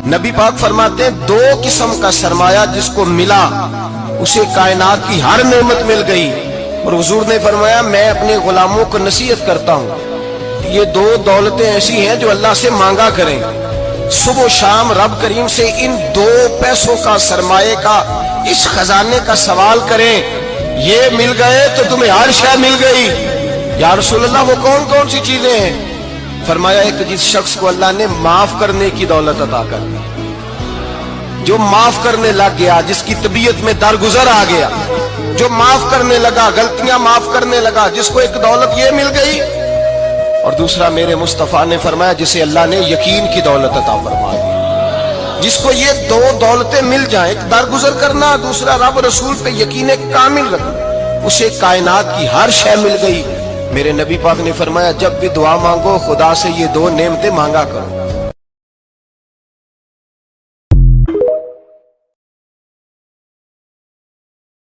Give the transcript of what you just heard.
نبی پاک فرماتے ہیں دو قسم کا سرمایہ جس کو ملا اسے کائنات کی ہر نعمت مل گئی. اور حضور نے فرمایا میں اپنے غلاموں کو نصیحت کرتا ہوں یہ دو دولتیں ایسی ہیں جو اللہ سے مانگا کریں. صبح و شام رب کریم سے ان دو پیسوں کا سرمایے کا اس خزانے کا سوال کریں. یہ مل گئے تو تمہیں ہر شے مل گئی. یا رسول اللہ وہ کون کون سی چیزیں ہیں؟ فرمایا ایک جس شخص کو اللہ نے معاف کرنے کی دولت عطا کر دی, جو معاف کرنے لگ گیا, جس کی طبیعت میں درگزر آ گیا, جو معاف کرنے لگا, غلطیاں معاف کرنے لگا, جس کو ایک دولت یہ مل گئی. اور دوسرا میرے مصطفیٰ نے فرمایا جسے اللہ نے یقین کی دولت عطا فرما دی. جس کو یہ دو دولتیں مل جائیں, ایک درگزر کرنا, دوسرا رب رسول پہ یقین کامل رکھنا, اسے کائنات کی ہر شے مل گئی. میرے نبی پاک نے فرمایا جب بھی دعا مانگو خدا سے یہ دو نعمتیں مانگا کرو.